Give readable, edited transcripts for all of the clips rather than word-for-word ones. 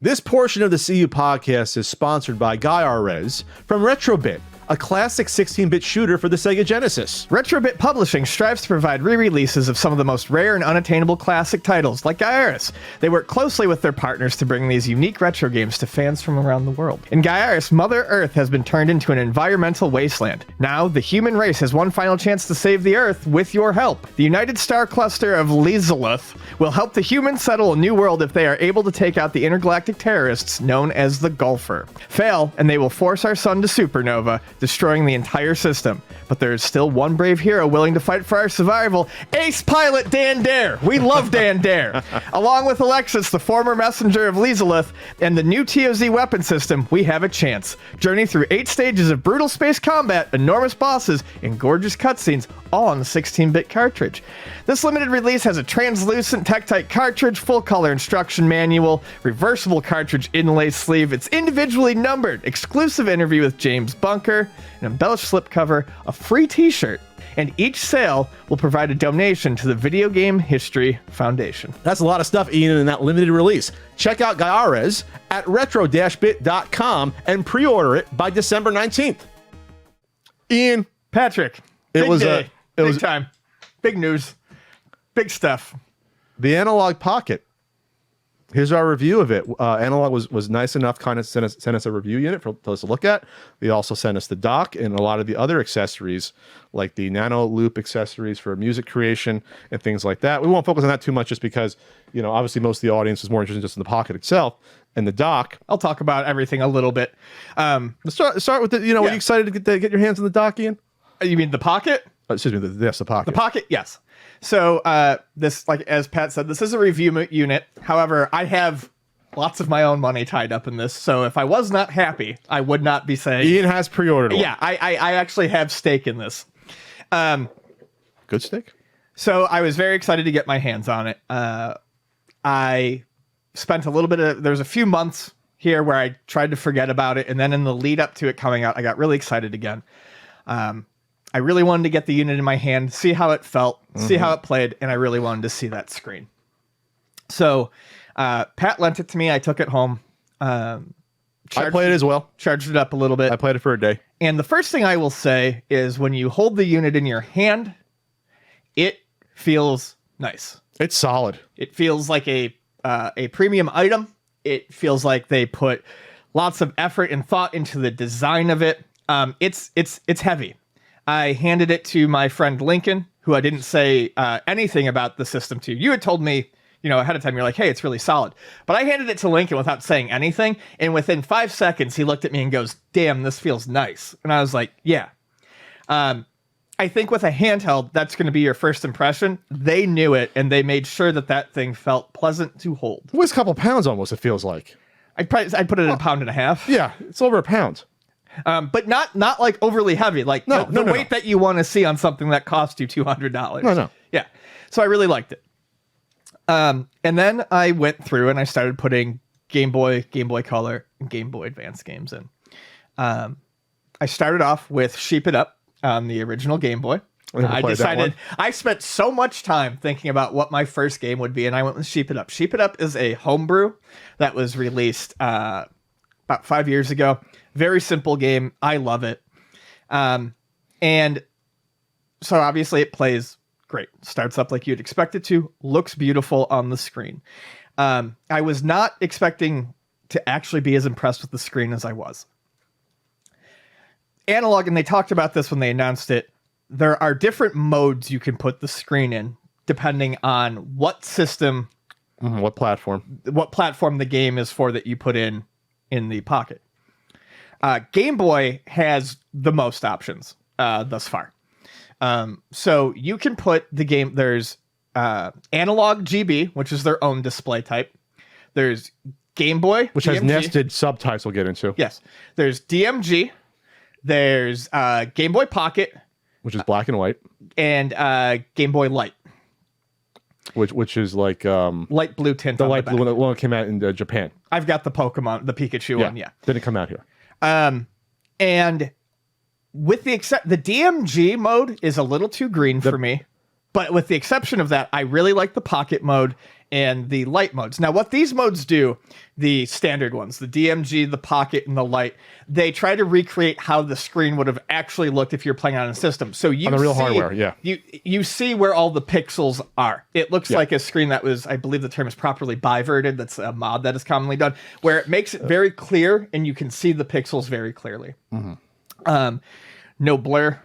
This portion of the CU podcast is sponsored by Gaiares from Retrobit, a classic 16-bit shooter for the Sega Genesis. Retrobit Publishing strives to provide re-releases of some of the most rare and unattainable classic titles, like Gaiares. They work closely with their partners to bring these unique retro games to fans from around the world. In Gaiares, Mother Earth has been turned into an environmental wasteland. Now, the human race has one final chance to save the Earth with your help. The United Star Cluster of Lizalith will help the humans settle a new world if they are able to take out the intergalactic terrorists known as the Gulfer. Fail, and they will force our sun to supernova, destroying the entire system. But there is still one brave hero willing to fight for our survival, Ace Pilot Dan Dare. We love Dan Dare. Along with Alexis, the former messenger of Lizalith, and the new TOZ weapon system, we have a chance. Journey through 8 stages of brutal space combat, enormous bosses, and gorgeous cutscenes, all on the 16-bit cartridge. This limited release has a translucent Tektite cartridge, full-color instruction manual, reversible cartridge inlay sleeve, it's individually numbered, exclusive interview with James Bunker, an embellished slipcover, a free t-shirt, and each sale will provide a donation to the Video Game History Foundation. That's a lot of stuff, Ian, in that limited release. Check out Gaiares at retro-bit.com and pre-order it by December 19th. Ian. Patrick. It was big time. Big news. Big stuff. The Analogue Pocket. Here's our review of it. Analogue was nice enough to kind of send us a review unit for us to look at. They also sent us the dock and a lot of the other accessories, like the nano loop accessories for music creation and things like that. We won't focus on that too much just because, you know, obviously most of the audience is more interested just in the Pocket itself and the dock. I'll talk about everything a little bit. Let's start with the, you know, Were you excited to get your hands on the dock, Ian? You mean the Pocket? Excuse me, the Pocket. The Pocket, yes. So this, like as Pat said, this is a review unit. However, I have lots of my own money tied up in this. So if I was not happy, I would not be saying. Ian has pre-ordered one. Yeah, I actually have stake in this. Good stake. So I was very excited to get my hands on it. I spent a little bit of, there's a few months here where I tried to forget about it. And then in the lead up to it coming out, I got really excited again. I really wanted to get the unit in my hand, see how it felt, see how it played, and I really wanted to see that screen. So Pat lent it to me. I took it home. I played it as well. Charged it up a little bit. I played it for a day. And the first thing I will say is when you hold the unit in your hand, it feels nice. It's solid. It feels like a premium item. It feels like they put lots of effort and thought into the design of it. It's heavy. I handed it to my friend Lincoln, who I didn't say anything about the system to. You had told me, you know, ahead of time, you're like, hey, it's really solid. But I handed it to Lincoln without saying anything. And within 5 seconds, he looked at me and goes, damn, this feels nice. And I was like, yeah. I think with a handheld, that's going to be your first impression. They knew it, and they made sure that that thing felt pleasant to hold. It weighs a couple pounds almost, it feels like. I'd put it in 1.5 pounds. Yeah, it's over a pound. But not like overly heavy, like the weight that you want to see on something that cost you $200. No. Yeah. So I really liked it. And then I went through and I started putting Game Boy Color, and Game Boy Advance games in. I started off with Sheep It Up on the original Game Boy. I decided I spent so much time thinking about what my first game would be, and I went with Sheep It Up. Sheep It Up is a homebrew that was released about 5 years ago. Very simple game. I love it. And so obviously it plays great. Starts up like you'd expect it to. Looks beautiful on the screen. I was not expecting to actually be as impressed with the screen as I was. Analogue, and they talked about this when they announced it, there are different modes you can put the screen in depending on what system, what platform the game is for that you put in the Pocket. Game Boy has the most options thus far. So you can put the game, there's Analog GB, which is their own display type. There's Game Boy, which DMG. has nested subtypes we'll get into. Yes. There's DMG. There's Game Boy Pocket, which is black and white, and Game Boy Light, which is like light blue tint. The light blue one that came out in Japan. I've got the Pokemon, the Pikachu one. Yeah, didn't come out here. And with the DMG mode is a little too green for me, but with the exception of that, I really like the Pocket mode, and the light modes. Now, what these modes do, the standard ones, the DMG, the Pocket, and the Light, they try to recreate how the screen would have actually looked if you're playing on a system. So you On the real see, hardware, yeah. You see where all the pixels are. It looks like a screen that was, I believe the term is properly biverted. That's a mod that is commonly done, where it makes it very clear and you can see the pixels very clearly. No blur.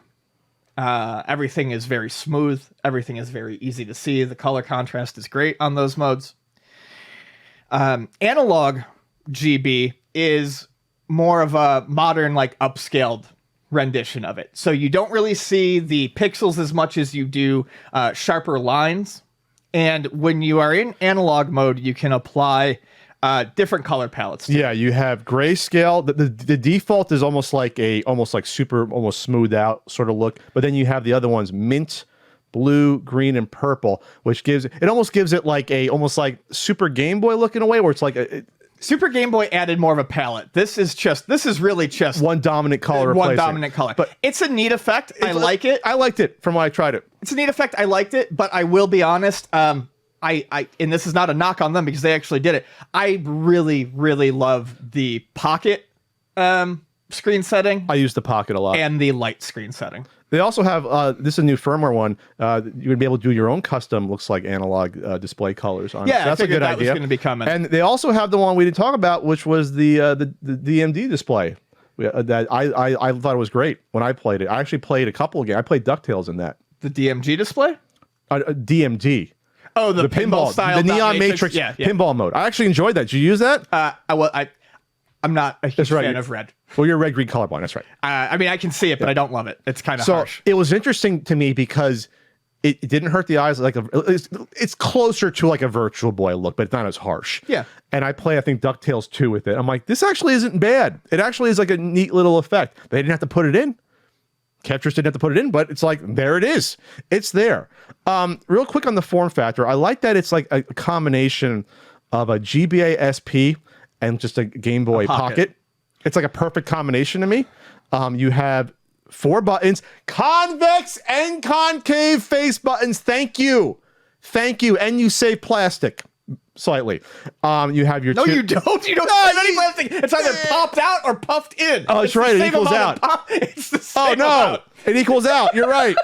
Everything is very smooth. Everything is very easy to see. The color contrast is great on those modes. Analog GB is more of a modern, like upscaled rendition of it. So you don't really see the pixels as much as you do sharper lines. And when you are in analog mode, you can apply different color palettes. Yeah, you have grayscale. The default is almost like super, almost smoothed out sort of look. But then you have the other ones, mint, blue, green, and purple, which almost gives it like almost like Super Game Boy look in a way, where it's like Super Game Boy added more of a palette. This is really just one dominant color. One dominant color. But it's a neat effect. I like it. I liked it from when I tried it. It's a neat effect. I liked it, but I will be honest. I and this is not a knock on them because they actually did it. I really, really love the Pocket screen setting. I use the Pocket a lot. And the Light screen setting. They also have, this is a new firmware one, you would be able to do your own custom, looks like analog display colors on it. Yeah, so that's I a good that idea. was going to be coming. And they also have the one we didn't talk about, which was the DMD display. That I thought it was great when I played it. I actually played a couple of games. I played DuckTales in that. The DMG display? DMD. Oh, the pinball style. The Neon Matrix pinball mode. I actually enjoyed that. Did you use that? I'm not a huge fan of red. Well, you're red-green colorblind. That's right. I mean, I can see it, but I don't love it. It's kind of harsh. It was interesting to me because it didn't hurt the eyes. It's closer to like a Virtual Boy look, but it's not as harsh. Yeah. And I play, I think, DuckTales 2 with it. I'm like, this actually isn't bad. It actually is like a neat little effect. They didn't have to put it in. Tetris didn't have to put it in, but it's like, there it is. It's there. Real quick on the form factor, I like that it's like a combination of a GBA SP and just a Game Boy Pocket. It's like a perfect combination to me. You have 4 buttons, convex and concave face buttons. Thank you. And you save plastic slightly. You have your you don't. You don't save any plastic. It's either popped out or puffed in. Oh, that's right. It equals out. It's the same amount. It equals out. You're right.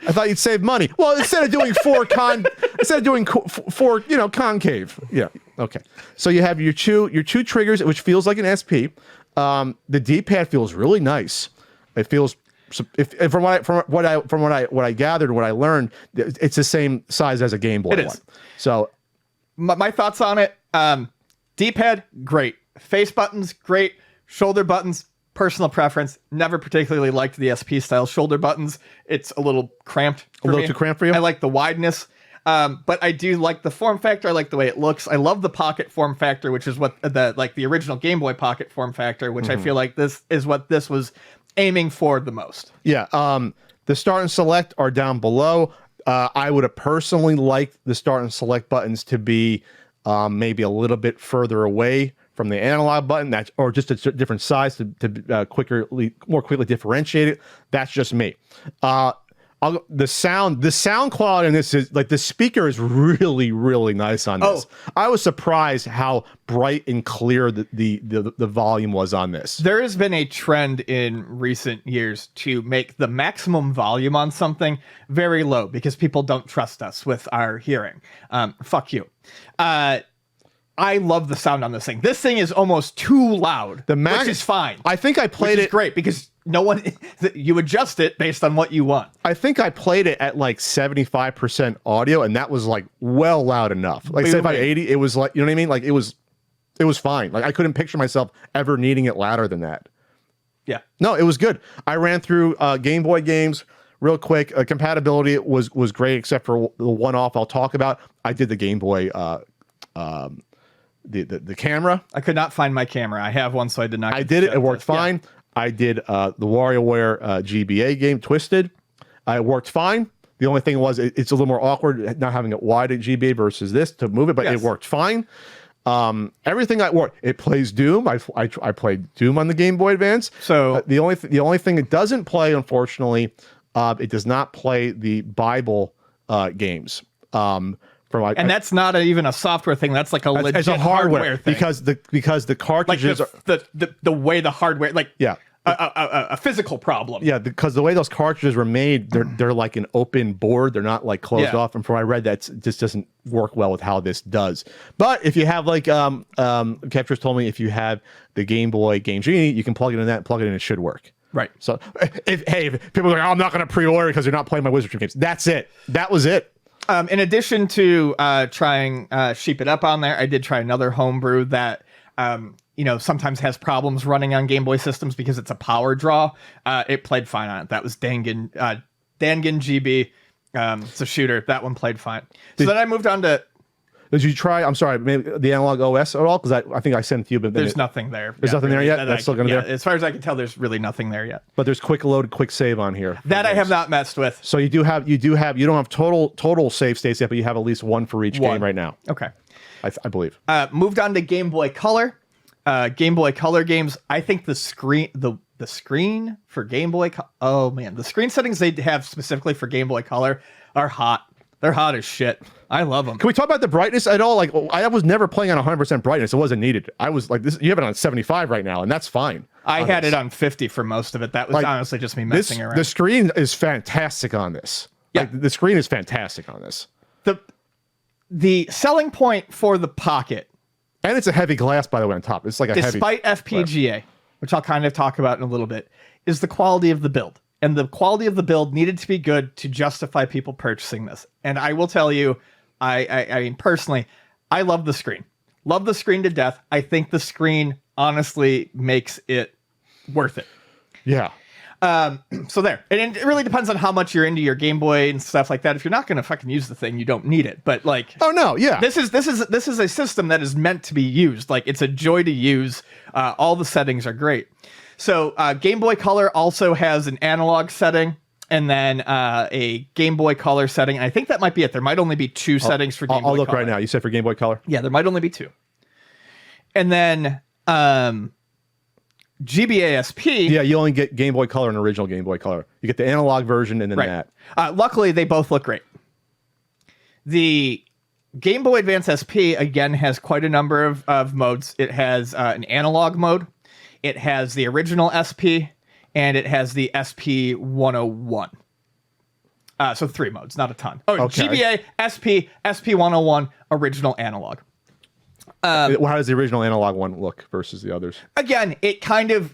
I thought you'd save money. Well, instead of doing four concave. Yeah. Okay. So you have your two triggers, which feels like an SP. The D-pad feels really nice. It feels, from what I gathered and what I learned, it's the same size as a Game Boy. It is. One. So my thoughts on it: D-pad, great. Face buttons, great. Shoulder buttons, personal preference. Never particularly liked the SP style shoulder buttons. It's a little cramped. A little too cramped for you? I like the wideness. But I do like the form factor. I like the way it looks. I love the Pocket form factor, which is what the original Game Boy Pocket form factor, which I feel like this is what this was aiming for the most. Yeah. The start and select are down below. I would have personally liked the start and select buttons to be maybe a little bit further away from the analog button, or just a different size to more quickly differentiate it. That's just me. The sound quality in this is like, the speaker is really, really nice on this. I was surprised how bright and clear the volume was on this. There has been a trend in recent years to make the maximum volume on something very low because people don't trust us with our hearing. Fuck you. I love the sound on this thing. This thing is almost too loud, which is fine. I think I played it great because you adjust it based on what you want. I think I played it at like 75% audio, and that was like well loud enough. Like 75, 80, it was like, you know what I mean? Like it was fine. Like I couldn't picture myself ever needing it louder than that. Yeah. No, it was good. I ran through Game Boy games real quick. Compatibility was great, except for the one-off I'll talk about. I did the Game Boy the camera. I could not find my camera. I have one, so I did not. I did it. It worked fine. Yeah. I did the WarioWare GBA game, Twisted. It worked fine. The only thing was it's a little more awkward not having it wide at GBA versus this to move it, but it worked fine. Everything worked. It plays Doom. I played Doom on the Game Boy Advance. So the only thing it doesn't play, unfortunately, it does not play the Bible games. And that's not even a software thing. That's like a legit it's a hardware thing. because the cartridges like the way the hardware, like yeah. a physical problem. Yeah, because the way those cartridges were made, they're like an open board. They're not like closed off. And from what I read, that just doesn't work well with how this does. But if you have like Captures told me, if you have the Game Boy Game Genie, you can plug it in that, plug it in, it should work. Right. So if people are like, oh, I'm not going to pre-order because you're not playing my Wizard Dream games. That's it. That was it. In addition to trying Sheep It Up on there, I did try another homebrew that sometimes has problems running on Game Boy systems because it's a power draw. It played fine on it. That was Dangan GB. It's a shooter. That one played fine. So then I moved on to... Did you try, I'm sorry, maybe the Analog OS at all? Because I think I sent it to you, but there's nothing there. There's nothing really, there yet? That's still going to be there? As far as I can tell, there's really nothing there yet. But there's quick load, quick save on here. That I have not messed with. So you don't have total save states yet, but you have at least one for each game right now. Okay. I believe. Moved on to Game Boy Color. Game Boy Color games. I think the screen for Game Boy. Oh man, the screen settings they have specifically for Game Boy Color are hot. They're hot as shit. I love them. Can we talk about the brightness at all? Like, I was never playing on 100% brightness. It wasn't needed. I was like, you have it on 75 right now, and that's fine. I had it on 50 for most of it. That was honestly just me messing around. The screen is fantastic on this. Yeah. Like, the screen is fantastic on this. The selling point for the Pocket, and it's a heavy glass, by the way, on top. It's like a despite FPGA, which I'll kind of talk about in a little bit, is the quality of the build. And the quality of the build needed to be good to justify people purchasing this. And I will tell you, I mean, personally, I love the screen. Love the screen to death. I think the screen honestly makes it worth it. Yeah. So there. And it really depends on how much you're into your Game Boy and stuff like that. If you're not going to fucking use the thing, you don't need it. But like, oh no, yeah. This is a system that is meant to be used. Like, it's a joy to use. All the settings are great. So Game Boy Color also has an analog setting and then a Game Boy Color setting. And I think that might be it. There might only be two settings for Game Boy Color. I'll look right now. You said for Game Boy Color? Yeah, there might only be two. And then GBASP. Yeah, you only get Game Boy Color and original Game Boy Color. You get the analog version and then that. Luckily, they both look great. The Game Boy Advance SP, again, has quite a number of modes. It has an analog mode. It has the original SP, and it has the SP 101. So 3 modes, not a ton. Oh, okay. GBA, SP, SP 101, original analog. How does the original analog one look versus the others? Again, it gets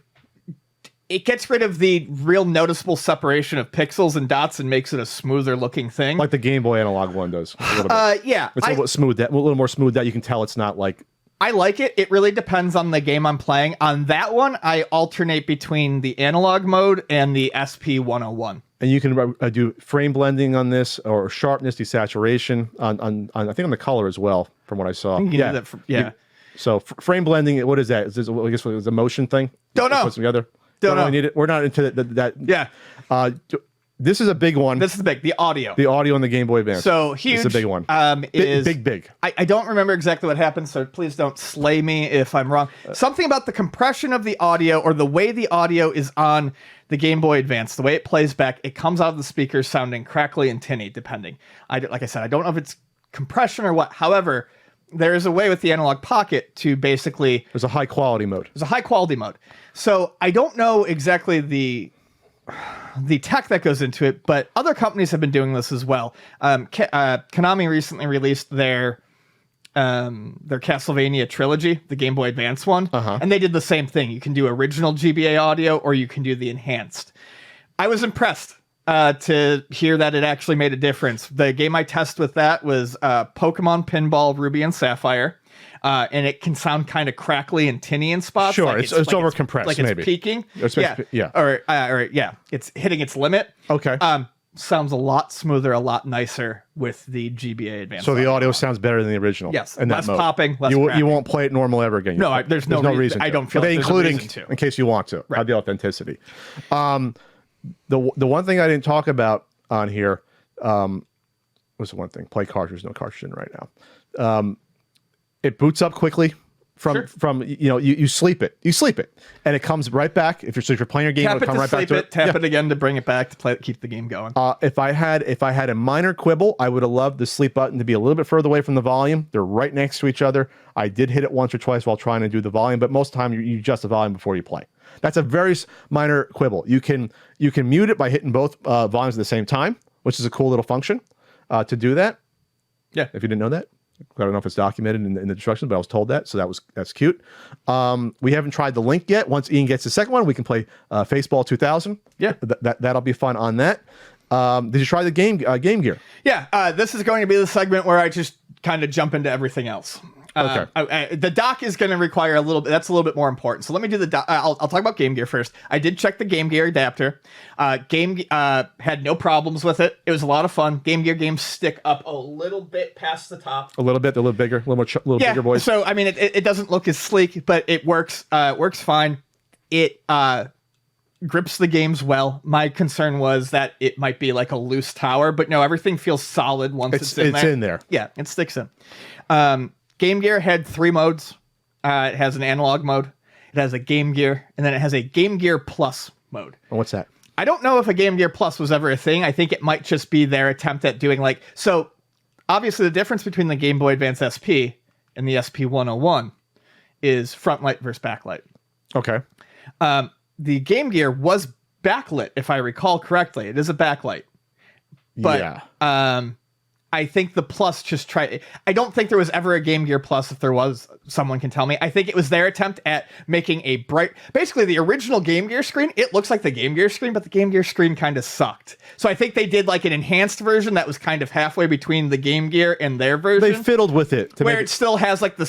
rid of the real noticeable separation of pixels and dots and makes it a smoother looking thing. Like the Game Boy analog one does. A little bit. Yeah. It's a little more smooth that you can tell it's not like... I like it. It really depends on the game I'm playing. On that one, I alternate between the analog mode and the SP 101. And you can do frame blending on this, or sharpness, desaturation on I think on the color as well, from what I saw. So frame blending, what is that? Is this, I guess, it's a motion thing? Don't know. Put together. Don't know. Really need it. We're not into that. Yeah. This is a big one. This is big. The audio. The audio on the Game Boy Advance. So huge. It's a big one. Big. I don't remember exactly what happened, so please don't slay me if I'm wrong. Something about the compression of the audio, or the way the audio is on the Game Boy Advance, the way it plays back, it comes out of the speakers sounding crackly and tinny, depending. Like I said, I don't know if it's compression or what. However, there is a way with the Analogue Pocket to basically... There's a high quality mode. There's a high quality mode. So I don't know exactly the tech that goes into it, but other companies have been doing this as well. Konami recently released their Castlevania trilogy, the Game Boy Advance one, and they did the same thing. You can do original GBA audio, or you can do the enhanced. I was impressed to hear that it actually made a difference. The game I tested with that was Pokemon Pinball Ruby and Sapphire. And it can sound kind of crackly and tinny in spots. Sure, like it's over compressed, like maybe. It's peaking. Yeah. Or it's hitting its limit. Okay. Sounds a lot smoother, a lot nicer with the GBA Advance. So the audio sounds better than the original. Yes, in less that mode. Popping, less you won't play it normal ever again. No, there's no reason to. I don't feel like there's a reason to. In case you want to. Have the authenticity. The one thing I didn't talk about on here was the one thing. Play cartridge, no cartridge in right now. It boots up quickly from you sleep it, and it comes right back. If you're playing your game, Tap it'll it come to right back sleep to it. Tap it again to bring it back to keep the game going. If I had a minor quibble, I would have loved the sleep button to be a little bit further away from the volume. They're right next to each other. I did hit it once or twice while trying to do the volume, but most of the time you adjust the volume before you play. That's a very minor quibble. You can mute it by hitting both volumes at the same time, which is a cool little function to do that. Yeah, if you didn't know that. I don't know if it's documented in the instructions, but I was told that, so that's cute. We haven't tried the Link yet. Once Ian gets the second one, we can play Faceball 2000. Yeah, that'll be fun on that. Did you try the Game Gear? Yeah, this is going to be the segment where I just kind of jump into everything else. Okay. The dock is going to require a little bit. That's a little bit more important. So let me do the dock. I'll talk about Game Gear first. I did check the Game Gear adapter. Had no problems with it. It was a lot of fun. Game Gear games stick up a little bit past the top. A little bit. They're a little bigger. A little bigger boys. So I mean, it doesn't look as sleek, but it works. Works fine. It grips the games well. My concern was that it might be like a loose tower, but no, everything feels solid once it's in there. It's in there. Yeah, it sticks in. Game Gear had 3 modes. It has an analog mode, it has a Game Gear, and then it has a Game Gear Plus mode. And what's that? I don't know if a Game Gear Plus was ever a thing. I think it might just be their attempt at doing so obviously the difference between the Game Boy Advance SP and the SP 101 is front light versus backlight. Okay. The Game Gear was backlit, if I recall correctly. It is a backlight. But yeah. I think the Plus just tried. I don't think there was ever a Game Gear Plus. If there was, someone can tell me. I think it was their attempt at making a bright. Basically, the original Game Gear screen, it looks like the Game Gear screen, but the Game Gear screen kind of sucked. So I think they did like an enhanced version that was kind of halfway between the Game Gear and their version. They fiddled with it where it still has like the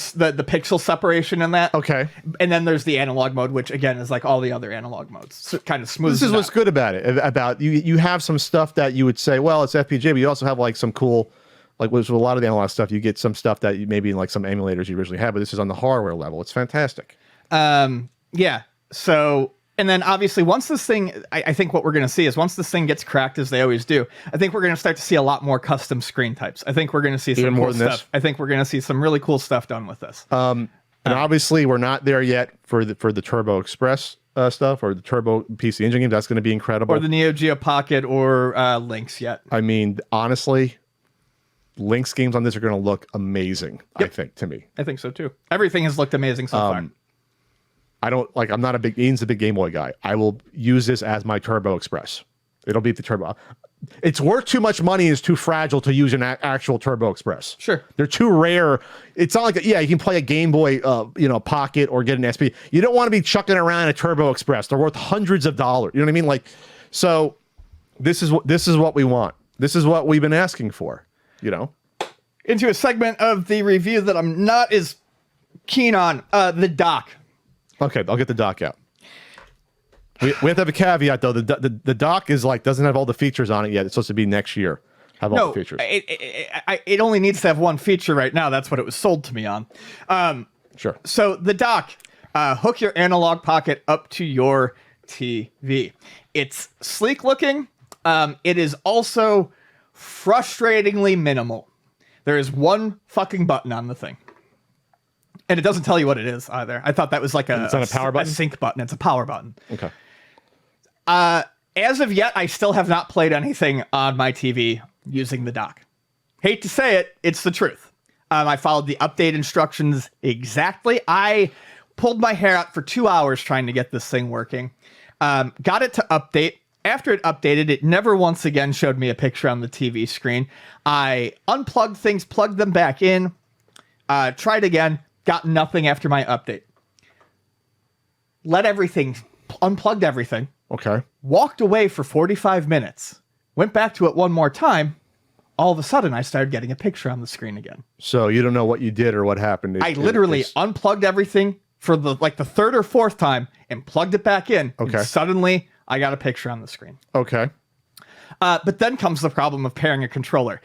pixel separation in that. Okay. And then there's the analog mode, which again is like all the other analog modes. So it kind of smooths. This is what's good about it. About you have some stuff that you would say, well, it's FPGA, but you also have like some cool. Like with a lot of the analog stuff, you get some stuff that you maybe in like some emulators you originally had, but this is on the hardware level. It's fantastic. Yeah. So, and then obviously once this thing, I think what we're going to see is once this thing gets cracked, as they always do, I think we're going to start to see a lot more custom screen types. I think we're going to see some cool stuff. I think we're going to see some really cool stuff done with this. And obviously we're not there yet for the Turbo Express stuff or the Turbo PC Engine game. That's going to be incredible. Or the Neo Geo Pocket or Lynx yet. I mean, honestly, Lynx games on this are going to look amazing. Yep. I think, to me. I think so too. Everything has looked amazing so far. I'm not a big, Ian's a big Game Boy guy. I will use this as my Turbo Express. It'll beat the Turbo. It's worth too much money and is too fragile to use an actual Turbo Express. Sure. They're too rare. It's not like, you can play a Game Boy, Pocket or get an SP. You don't want to be chucking around a Turbo Express. They're worth hundreds of dollars. You know what I mean? Like, so this is what we want. This is what we've been asking for. Into a segment of the review that I'm not as keen on, the dock. Okay, I'll get the dock out. We have to have a caveat though. The dock is doesn't have all the features on it yet. It's supposed to be next year. Have all the features. It only needs to have one feature right now. That's what it was sold to me on. Sure. So the dock, hook your Analogue Pocket up to your TV. It's sleek looking. It is also frustratingly minimal. There is one fucking button on the thing. And it doesn't tell you what it is either. I thought that was like it's not a power button? A sync button. It's a power button. Okay. As of yet, I still have not played anything on my TV using the dock. Hate to say it, it's the truth. I followed the update instructions exactly. I pulled my hair out for 2 hours trying to get this thing working. Got it to update. After it updated, it never once again showed me a picture on the TV screen. I unplugged things, plugged them back in, tried again, got nothing after my update. Unplugged everything. Okay. Walked away for 45 minutes. Went back to it one more time. All of a sudden, I started getting a picture on the screen again. So you don't know what you did or what happened. I literally unplugged everything for the third or fourth time and plugged it back in. Okay. And suddenly, I got a picture on the screen. Okay. But then comes the problem of pairing a controller.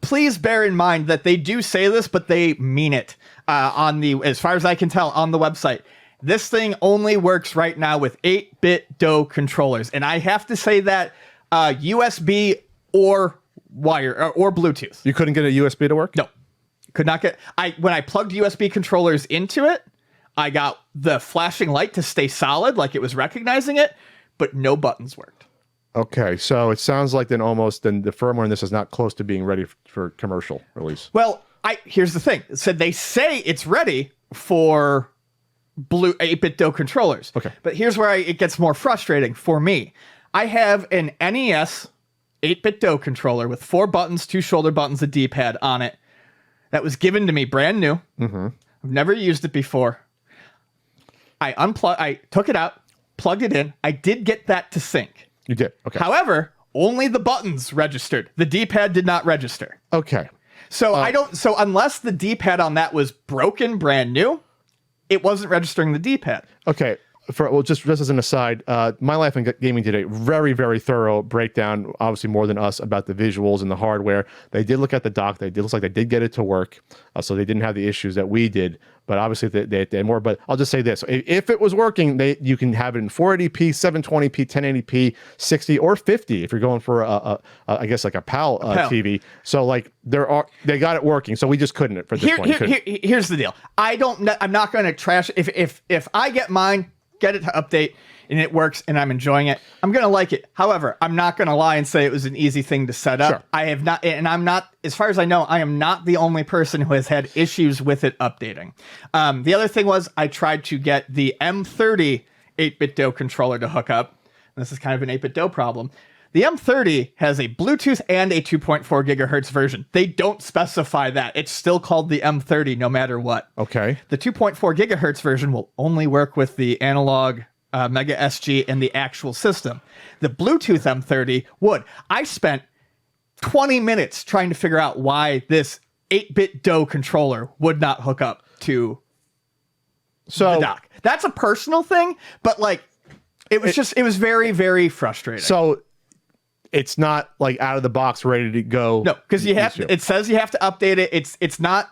Please bear in mind that they do say this, but they mean it. As far as I can tell, on the website, this thing only works right now with 8-bit DOE controllers, and I have to say that USB or wire or Bluetooth. You couldn't get a USB to work? No, could not get. When I plugged USB controllers into it, I got the flashing light to stay solid, like it was recognizing it, but no buttons worked. Okay, so it sounds like then the firmware in this is not close to being ready for commercial release. Well, here's the thing. So they say it's ready for blue 8-bit DOE controllers. Okay. But here's where it gets more frustrating for me. I have an NES 8-bit DOE controller with 4 buttons, 2 shoulder buttons, a D-pad on it. That was given to me brand new. Mm-hmm. I've never used it before. I took it out, plugged it in. I did get that to sync. You did. Okay. However, only the buttons registered. The D-pad did not register. Okay. So so unless the D-pad on that was broken brand new, it wasn't registering the D-pad. Okay. Just as an aside, My Life in Gaming did a very, very thorough breakdown, obviously more than us, about the visuals and the hardware. They did look at the dock. Looks like they did get it to work, so they didn't have the issues that we did. But obviously they had more. But I'll just say this: if it was working, you can have it in 480p, 720p, 1080p, 60 or 50 if you're going for I guess like a PAL TV. So like they got it working. So we just couldn't for this point. Here's the deal: I'm not going to trash if I get mine. Get it to update and it works and I'm enjoying it, I'm going to like it. However, I'm not going to lie and say it was an easy thing to set up. Sure. I have not, and I'm not, as far as I know, I am not the only person who has had issues with it updating. The other thing was I tried to get the M30 8-bit DOE controller to hook up. This is kind of an 8-bit DOE problem. The M30 has a Bluetooth and a 2.4 gigahertz version. They don't specify that. It's still called the M30 no matter what. Okay. The 2.4 gigahertz version will only work with the Analogue Mega SG and the actual system. The Bluetooth M30 would. I spent 20 minutes trying to figure out why this 8-bit DOE controller would not hook up to the dock. That's a personal thing, but like it was very, very frustrating. So it's not like out of the box ready to go. No, because it says you have to update it. It's not.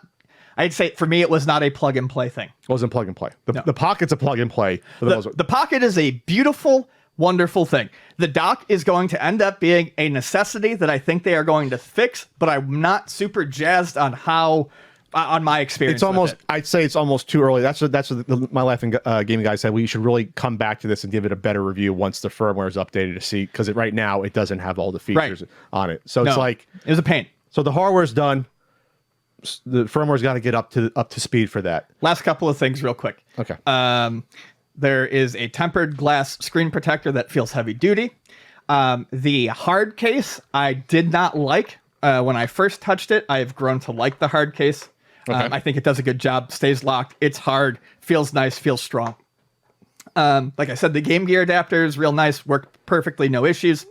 I'd say for me, it was not a plug and play thing. It wasn't plug and play. The Pocket's a plug and play. The Pocket is a beautiful, wonderful thing. The dock is going to end up being a necessity that I think they are going to fix, but I'm not super jazzed on how. On my experience, it's almost. With it. I'd say it's almost too early. That's what My Life in Gaming guy said. We should really come back to this and give it a better review once the firmware is updated to see, because right now it doesn't have all the features on it. So it's like it was a pain. So the hardware's done. The firmware's got to get up to speed for that. Last couple of things, real quick. Okay. There is a tempered glass screen protector that feels heavy duty. The hard case I did not like when I first touched it. I have grown to like the hard case. Okay. I think it does a good job, stays locked, it's hard, feels nice, feels strong. Like I said, the Game Gear adapter is real nice, worked perfectly, no issues.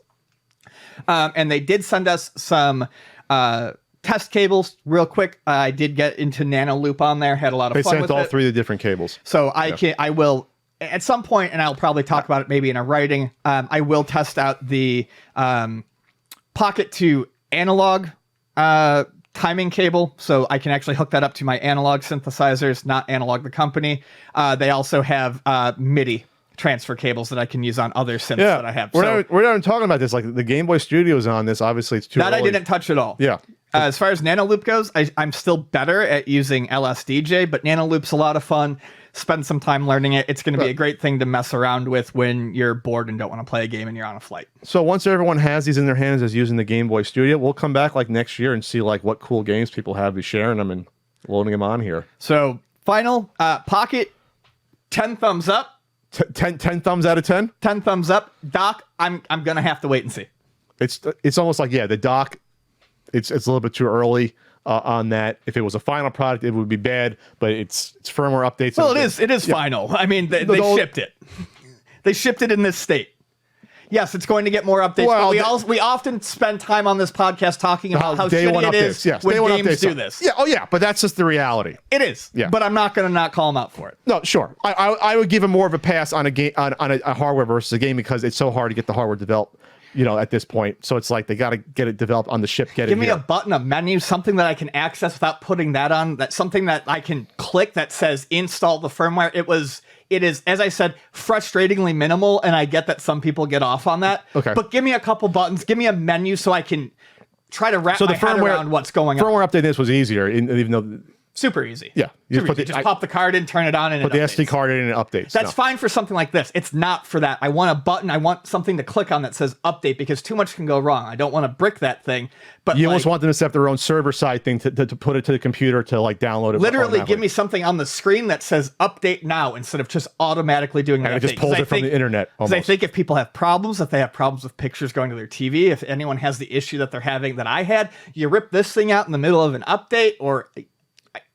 And they did send us some test cables real quick. I did get into Nano Loop on there, had a lot of fun with it. They sent all 3 of the different cables. So I will, at some point, and I'll probably talk about it maybe in a writing, I will test out the Pocket to analog timing cable, so I can actually hook that up to my analog synthesizers, not Analog the company. They also have MIDI transfer cables that I can use on other synths that I have. We're not even talking about this. Like the Game Boy Studio's on this. Obviously, it's too early. I didn't touch at all. Yeah. As far as Nano Loop goes, I'm still better at using LSDJ, but Nano Loop's a lot of fun. Spend some time learning it. It's going to be a great thing to mess around with when you're bored and don't want to play a game and you're on a flight. So once everyone has these in their hands as using the Game Boy Studio, we'll come back like next year and see like what cool games people have, be sharing them and loading them on here. So final Pocket, 10 thumbs up. 10 thumbs out of 10? 10 thumbs up. Dock, I'm going to have to wait and see. It's almost like, the dock, it's a little bit too early. On that, if it was a final product, it would be bad. But it's firmware updates. Well, it is final. I mean, they shipped it. They shipped it in this state. Yes, it's going to get more updates. Well, but we often spend time on this podcast talking about how shitty it is when games do this. Yeah, but that's just the reality. It is. Yeah. But I'm not going to not call them out for it. No, sure. I would give them more of a pass on a game on a hardware versus a game because it's so hard to get the hardware developed. At this point. So it's like they got to get it developed on the ship. Give me a button, a menu, something that I can access without putting that on. That's something that I can click that says install the firmware. It is, as I said, frustratingly minimal, and I get that some people get off on that. Okay. But give me a couple buttons, give me a menu so I can try to wrap my head around what's going on. Firmware update this was easier, even though Super easy. Yeah. You just pop the card in, turn it on, and put the SD card in and it updates. That's fine for something like this. It's not for that. I want a button. I want something to click on that says update because too much can go wrong. I don't want to brick that thing. But you almost want them to set up their own server side thing to put it to the computer to like download it. Literally give me something on the screen that says update now instead of just automatically doing that. And it just pulls it from the internet. Because I think if people have problems, if they have problems with pictures going to their TV, if anyone has the issue that they're having that I had, you rip this thing out in the middle of an update or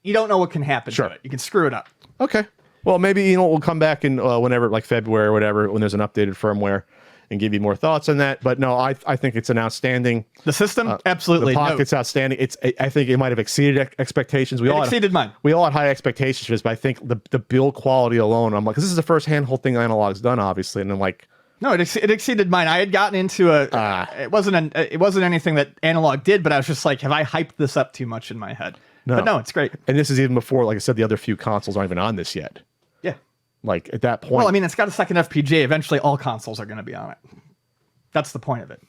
you don't know what can happen to it. You can screw it up. Okay. Well, maybe, we'll come back in whenever, like February or whatever, when there's an updated firmware and give you more thoughts on that. But no, I think it's an outstanding. The system? Absolutely. The Pocket's outstanding. I think it might have exceeded expectations. It exceeded mine. We all had high expectations for this, but I think the build quality alone, I'm like, because this is the first handheld thing Analogue's done, obviously. And I'm like, no, it exceeded mine. I had gotten into it wasn't anything that Analogue did, but I was just like, have I hyped this up too much in my head? No. But no, it's great. And this is even before, like I said, the other few consoles aren't even on this yet. Yeah. Like at that point. Well, I mean, it's got a second FPGA. Eventually, all consoles are going to be on it. That's the point of it.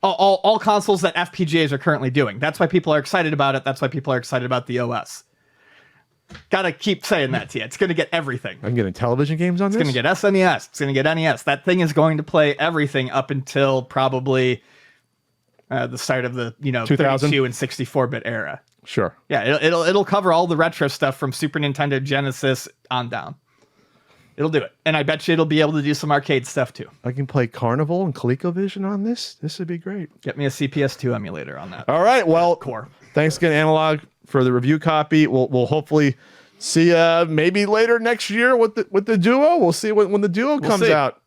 All consoles that FPGAs are currently doing. That's why people are excited about it. That's why people are excited about the OS. Gotta keep saying that to you. It's going to get everything. I'm getting television games on this? It's going to get SNES. It's going to get NES. That thing is going to play everything up until probably the start of the 32 and 64-bit era. Sure. Yeah, it'll cover all the retro stuff from Super Nintendo, Genesis on down. It'll do it. And I bet you it'll be able to do some arcade stuff too. I can play Carnival and ColecoVision on this. This would be great. Get me a CPS2 emulator on that. All right. Well, Core. Thanks again, Analogue, for the review copy. We'll hopefully see maybe later next year with the Duo. We'll see when the Duo comes out.